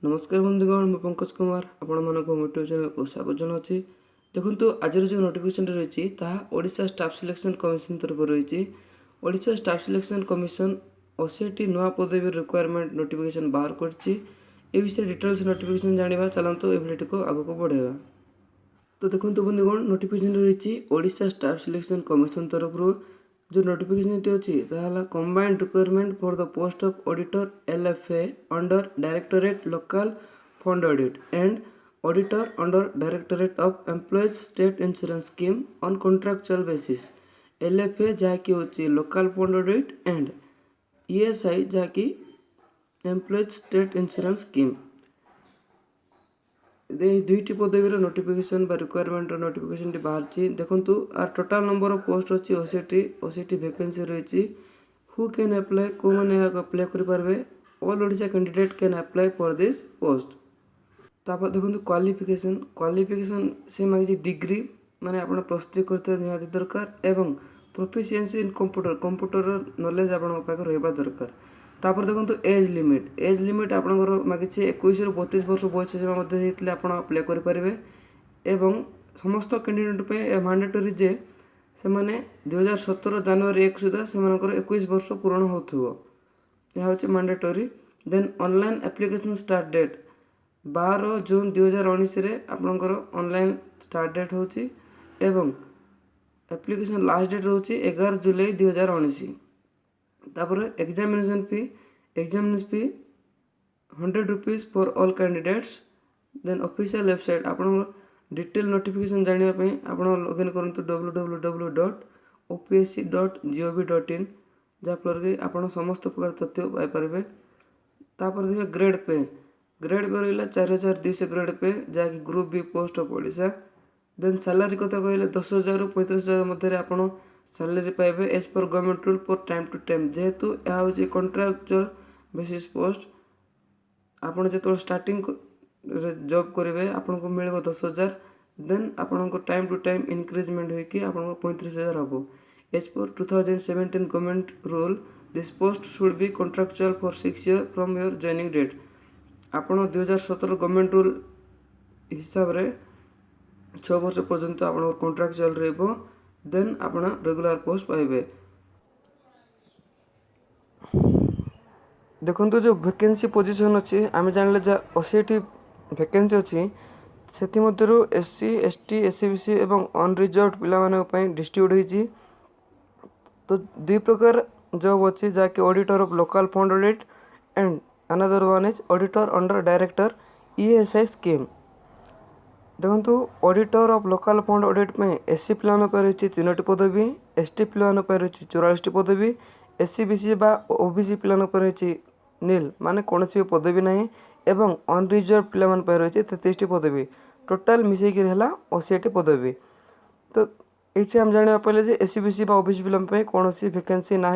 नमस्कार बंधुगण मैं पंकज कुमार आपण मानक यूट्यूब चैनल को स्वागत जनावि। देखो आज जो नोटिफिकेशन रही ओडिशा स्टाफ सिलेक्शन कमिशन तरफ रही। Odisha staff selection commission OCT नुआ पदवी रिक्वायरमेंट नोटिफिकेशन बाहर कर विषय डिटेल्स नोटिफिकेशन जाना चलते ये भिडियो को आगे बढ़ेगा। तो देखो बंधुगण नोटिफिकेशन रही ओडिशा स्टाफ सिलेक्शन कमिशन तरफ जो नोटिफिकेशन अच्छी combined requirement for the post of auditor LFA under directorate local fund audit and auditor under directorate of employees state insurance scheme on contractual basis. LFA जहाँकि होची local fund audit and ESI जहाँकि employees state insurance scheme. दुईटी पदवीर notification requirement notification बाहर देखूँ आर total number of post अच्छी ओसीटी वैकेंसी रही। हु कैन अप्लाई को मैंने अप्लाई करें all Odisha candidate can apply for this post. तापर देखो क्वालिफिकेशन से मांगी डिग्री माने आप प्लस 3 करते निहाती दरकार एवं प्रोफिशिएंसी इन कंप्यूटर नॉलेज आपन पाखे रहिबा दरकार। तापर देखो एज लिमिट आपंकर मागिछे 21 ରୁ 32 वर्ष बयस सीमा मध्य होते आप अप्लाई करेंगे एवं समस्त कैंडिडेट पे मैंडेटरी जे से मैंने 2017 जनवरी 1 सुधा से 21 वर्ष पूर्ण हो mandatory. Then online application start date 12 जून 2019 आपंकर ऑनलाइन स्टार्ट डेट होची एवं एप्लिकेशन लास्ट डेट रोचे 11 जुलाई 2019। तापर examination fee 100 rupees for all candidates. Then official website आप डिटेल नोटिफिकेशन जानापी आप लॉगिन करूँ www.opsc.gov.in जहाँफल कि आप समस्त प्रकार तथ्य पाइपर। तापर देखिए ग्रेड पे रहा 4200 ग्रेड पे जहाँकि group B post of Odisha. Then salary कथा कहले 10,000 ରୁ 35,000 मध्य आप सैलरी पाइबे as per government rule for time to time जेहेतु यह हूँ कॉन्ट्रैक्चुअल बेसिस पोस्ट। आपड़ जो स्टार्टिंग जॉब करेंगे आपको मिल 10,000। देन आपको टाइम टू टाइम इनक्रिजमेंट होगी आप 35,000 हम एज पर 2017 government rule. This post should be contractual for 6 years from your joining date. आप 2017 गवर्नमेंट रूल हिसाब से 6 वर्ष पर्यंत आप कॉन्ट्रैक्चुअल रहिबो। देन आप रेगुलर पोस्ट पाइबे। देखो जो वैकेंसी पोजीशन अच्छी आम जान जा 80 वैकेंसी अच्छी से SC ST SCBC एवं अनरिजर्व पे डिस्ट्रीब्यूट होती। तो दुई प्रकार जॉब अच्छी जहाँकि auditor of local fund audit and another one is auditor under director ESI scheme. देखो auditor of local fund audit में SC प्लान पर रही 3टी पदवी, ST प्लान पर रही 44टी पदवी, SCBC बा OBC प्लान पर रही नील माने कौन भी पदवी ना एवं अनरिजर्व प्लान पर रही 33टी पदवी। टोटाल मिसेक 80टी पदवी। तो ये आम जाना पड़े SCBC बा OBC प्लान कौन वैकेंसी ना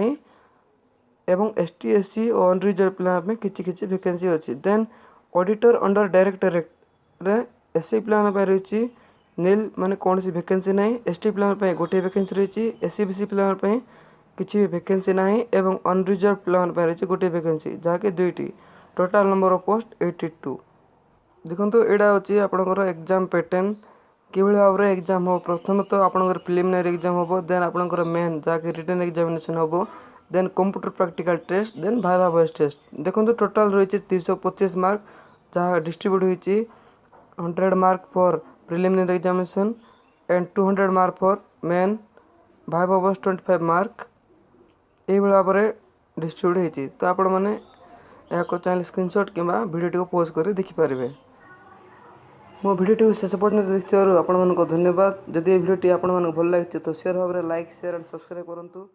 एवं ST SC और अनरिजर्व प्लान किसी वैकेंसी अच्छी। Then auditor under directorate SC plan पर रही नील माने कौन सी वैकेंसी ना, ST प्लान पर गोटे वैकेंसी रही, SCBC प्लान पर किसी वैकेंसी ना एवं अनरिजर्व प्लान पर रही गोटे वैकेंसी जहाँकि 2टी। Total number of post 82। देखो यहाँ अच्छी आपंकर एग्जाम पैटर्न कि भाव में एग्जाम हो। प्रथम तो आपंकर प्रिलिमिनरी एग्जाम हम, देन आपंकर मेन जहाँकि रिटन एग्जामिनेशन हम, then computer practical test, then viva voice test. देखो टोटाल रही 325 मार्क जहाँ डिस्ट्रीब्यूट होती 100 mark for preliminary examination and 200 mark for main, viva voice 25 mark यही भाव में डिस्ट्रीब्यूट होती। तो आपण मैंने यहाँ चाहिए स्क्रीनशॉट कि वीडियो पोस्ट कर देखिपारे। मो वीडियो शेष पर्यटन देखिए आपको धन्यवाद। जदि वीडियो आपको भल लगी तो शेयर भाव में लाइक शेयर एंड सब्सक्राइब करूँ।